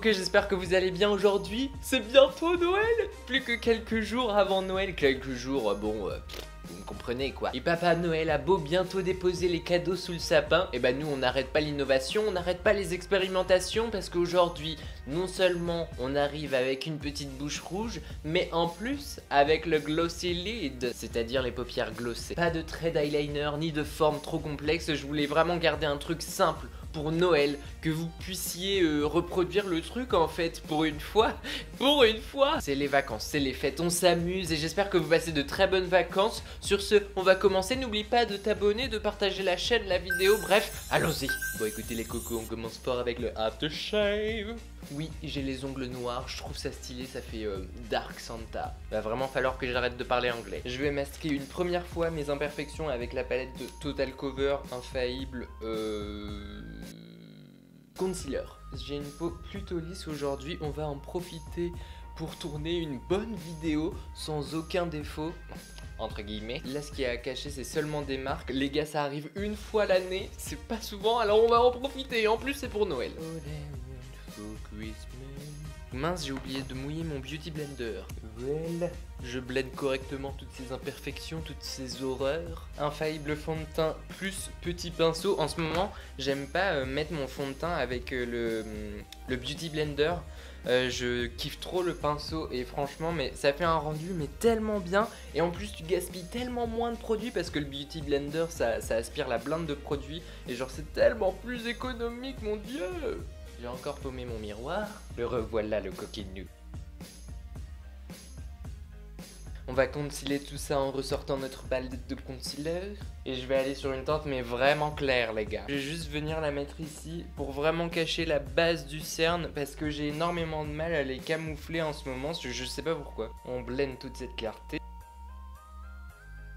Ok, j'espère que vous allez bien aujourd'hui. C'est bientôt Noël. Plus que quelques jours avant Noël. Quelques jours, bon... vous me comprenez quoi. Et Papa Noël a beau bientôt déposer les cadeaux sous le sapin, et nous on n'arrête pas l'innovation, on n'arrête pas les expérimentations parce qu'aujourd'hui non seulement on arrive avec une petite bouche rouge, mais en plus avec le glossy lid, c'est-à-dire les paupières glossées. Pas de trait d'eyeliner ni de forme trop complexe, je voulais vraiment garder un truc simple pour Noël, que vous puissiez reproduire le truc en fait pour une fois. Pour une fois. C'est les vacances, c'est les fêtes, on s'amuse et j'espère que vous passez de très bonnes vacances. Sur ce, on va commencer, n'oublie pas de t'abonner, de partager la chaîne, la vidéo, bref, allons-y. Bon écoutez les cocos, on commence fort avec le aftershave. Oui, j'ai les ongles noirs, je trouve ça stylé, ça fait Dark Santa. Va vraiment falloir que j'arrête de parler anglais. Je vais masquer une première fois mes imperfections avec la palette de Total Cover Infaillible Concealer. J'ai une peau plutôt lisse aujourd'hui, on va en profiter pour tourner une bonne vidéo sans aucun défaut. Entre guillemets. Là ce qu'il y a à cacher c'est seulement des marques. Les gars ça arrive une fois l'année, c'est pas souvent alors on va en profiter. En plus c'est pour Noël. Mince j'ai oublié de mouiller mon beauty blender. Well. Je blende correctement toutes ces imperfections, toutes ces horreurs. Infaillible fond de teint plus petit pinceau. En ce moment j'aime pas mettre mon fond de teint avec le beauty blender. Je kiffe trop le pinceau et franchement mais ça fait un rendu mais tellement bien. Et en plus tu gaspilles tellement moins de produits parce que le beauty blender ça aspire la blinde de produits. Et genre c'est tellement plus économique mon dieu. J'ai encore paumé mon miroir. Le revoilà le coquinou. On va concealer tout ça en ressortant notre palette de concealer. Et je vais aller sur une teinte mais vraiment claire les gars. Je vais juste venir la mettre ici pour vraiment cacher la base du cerne parce que j'ai énormément de mal à les camoufler en ce moment. Je sais pas pourquoi. On blende toute cette clarté.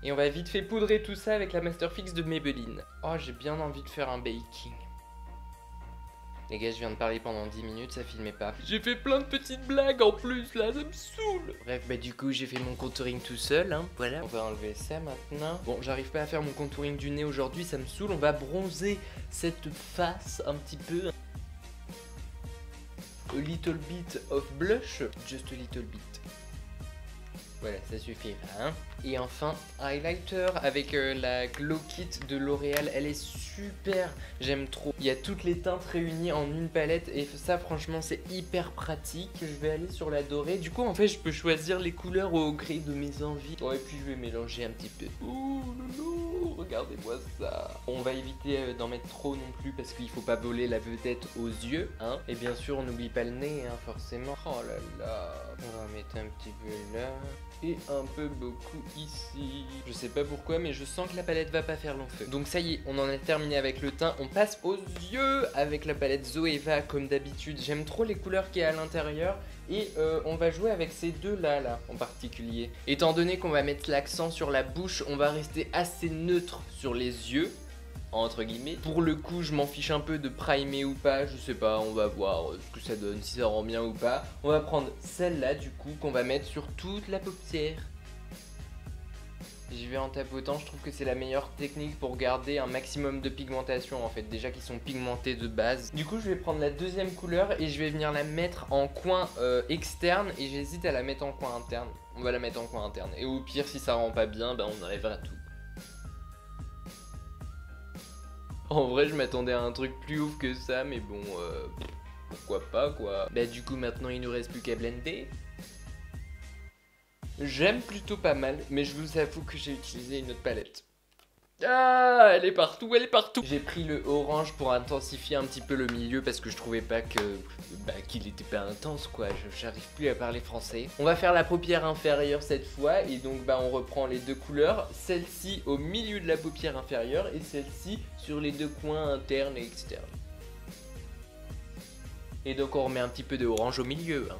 Et on va vite fait poudrer tout ça avec la Masterfix de Maybelline. Oh j'ai bien envie de faire un baking. Les gars, je viens de parler pendant 10 minutes, ça filmait pas. J'ai fait plein de petites blagues en plus, là, ça me saoule. Bref, du coup, j'ai fait mon contouring tout seul, hein, voilà. On va enlever ça maintenant. Bon, j'arrive pas à faire mon contouring du nez aujourd'hui, ça me saoule. On va bronzer cette face un petit peu. A little bit of blush, just a little bit. Voilà, ça suffit là, hein. Et enfin, highlighter avec la Glow Kit de L'Oréal, elle est super, j'aime trop. Il y a toutes les teintes réunies en une palette et ça franchement c'est hyper pratique. Je vais aller sur la dorée, du coup en fait je peux choisir les couleurs au gré de mes envies. Oh, et puis je vais mélanger un petit peu. Ouh loulou, regardez-moi ça. On va éviter d'en mettre trop non plus parce qu'il faut pas voler la vedette aux yeux, hein. Et bien sûr on n'oublie pas le nez, hein, forcément. Oh là là, on va mettre un petit peu là. Et un peu beaucoup ici. Je sais pas pourquoi mais je sens que la palette va pas faire long feu. Donc ça y est, on en a terminé avec le teint. On passe aux yeux avec la palette Zoeva comme d'habitude. J'aime trop les couleurs qu'il y a à l'intérieur. Et on va jouer avec ces deux là en particulier. Étant donné qu'on va mettre l'accent sur la bouche, on va rester assez neutre sur les yeux. Entre guillemets. Pour le coup je m'en fiche un peu de primer ou pas, je sais pas, on va voir ce que ça donne, si ça rend bien ou pas. On va prendre celle-là du coup qu'on va mettre sur toute la paupière. J'y vais en tapotant, je trouve que c'est la meilleure technique pour garder un maximum de pigmentation en fait, déjà qu'ils sont pigmentés de base. Du coup je vais prendre la deuxième couleur et je vais venir la mettre en coin externe et j'hésite à la mettre en coin interne. On va la mettre en coin interne et au pire si ça rend pas bien, on enlèvera tout. En vrai je m'attendais à un truc plus ouf que ça mais bon pourquoi pas quoi. Du coup maintenant il nous reste plus qu'à blender. J'aime plutôt pas mal mais je vous avoue que j'ai utilisé une autre palette. Ah, elle est partout, elle est partout. J'ai pris le orange pour intensifier un petit peu le milieu parce que je trouvais pas que qu'il était pas intense quoi, j'arrive plus à parler français. On va faire la paupière inférieure cette fois et donc on reprend les deux couleurs, celle-ci au milieu de la paupière inférieure et celle-ci sur les deux coins internes et externes. Et donc on remet un petit peu de orange au milieu, hein.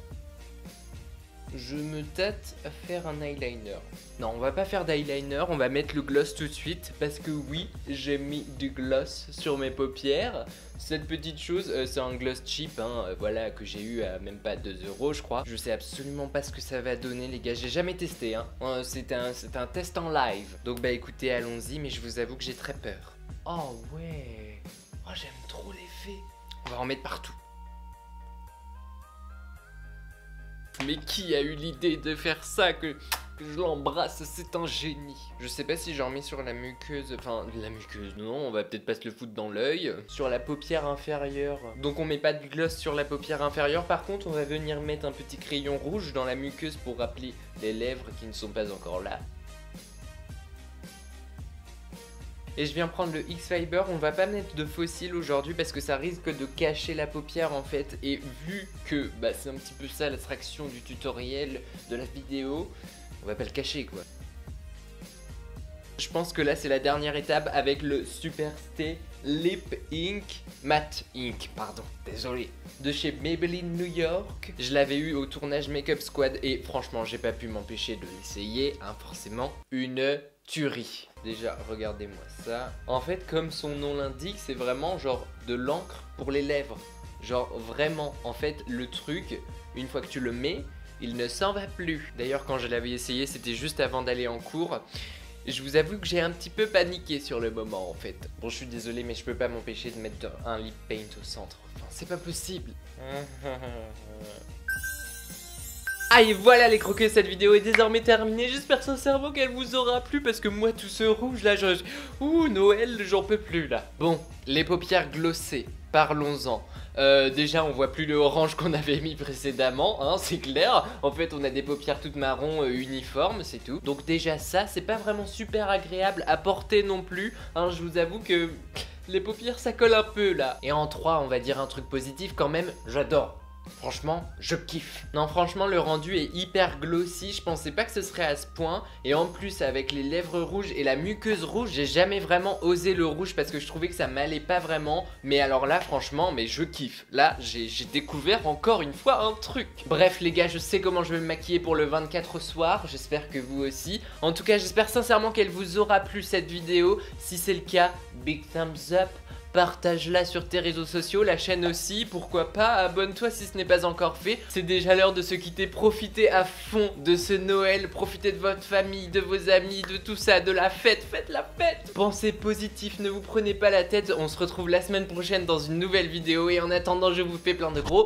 Je me tâte à faire un eyeliner. Non, on va pas faire d'eyeliner, on va mettre le gloss tout de suite. Parce que oui, j'ai mis du gloss sur mes paupières. Cette petite chose, c'est un gloss cheap, hein, voilà, que j'ai eu à même pas 2 € je crois. Je sais absolument pas ce que ça va donner les gars, j'ai jamais testé, hein. C'est un test en live. Donc écoutez, allons-y, mais je vous avoue que j'ai très peur. Oh ouais, oh j'aime trop l'effet. On va en mettre partout. Mais qui a eu l'idée de faire ça, que je l'embrasse, c'est un génie. Je sais pas si j'en mets sur la muqueuse, enfin la muqueuse, non, on va peut-être pas se le foutre dans l'œil. Sur la paupière inférieure, donc on met pas de gloss sur la paupière inférieure. Par contre on va venir mettre un petit crayon rouge dans la muqueuse pour rappeler les lèvres qui ne sont pas encore là. Et je viens prendre le X-Fiber, on va pas mettre de fossile aujourd'hui parce que ça risque de cacher la paupière en fait. Et vu que bah, c'est un petit peu ça l'attraction du tutoriel, de la vidéo, on va pas le cacher quoi. Je pense que là c'est la dernière étape avec le Superstay Lip Ink, Matte Ink, pardon, désolé, de chez Maybelline New York. Je l'avais eu au tournage Makeup Squad et franchement j'ai pas pu m'empêcher de l'essayer, hein, forcément. Une tuerie. Déjà, regardez-moi ça. En fait, comme son nom l'indique, c'est vraiment genre de l'encre pour les lèvres. Genre vraiment, en fait, le truc, une fois que tu le mets, il ne s'en va plus. D'ailleurs, quand je l'avais essayé, c'était juste avant d'aller en cours. Je vous avoue que j'ai un petit peu paniqué sur le moment en fait. Bon, je suis désolé, mais je peux pas m'empêcher de mettre un lip paint au centre. Enfin, c'est pas possible. Ah et voilà les croquets, cette vidéo est désormais terminée. J'espère sincèrement qu'elle vous aura plu parce que moi tout ce rouge là, ouh Noël, j'en peux plus là. Bon, les paupières glossées, parlons-en. Déjà on voit plus le orange qu'on avait mis précédemment, hein, c'est clair. En fait on a des paupières toutes marron uniformes, c'est tout. Donc déjà ça, c'est pas vraiment super agréable à porter non plus, hein, je vous avoue que les paupières ça colle un peu là. Et en 3 on va dire un truc positif quand même, j'adore. Franchement, je kiffe. Non, franchement, le rendu est hyper glossy. Je pensais pas que ce serait à ce point. Et en plus, avec les lèvres rouges et la muqueuse rouge, j'ai jamais vraiment osé le rouge parce que je trouvais que ça m'allait pas vraiment. Mais alors là, franchement, mais je kiffe. Là, j'ai découvert encore une fois un truc. Bref, les gars, je sais comment je vais me maquiller pour le 24 au soir. J'espère que vous aussi. En tout cas, j'espère sincèrement qu'elle vous aura plu cette vidéo. Si c'est le cas, big thumbs up. Partage-la sur tes réseaux sociaux, la chaîne aussi, pourquoi pas, abonne-toi si ce n'est pas encore fait. C'est déjà l'heure de se quitter, profitez à fond de ce Noël, profitez de votre famille, de vos amis, de tout ça, de la fête, faites la fête. Pensez positif, ne vous prenez pas la tête, on se retrouve la semaine prochaine dans une nouvelle vidéo et en attendant je vous fais plein de gros...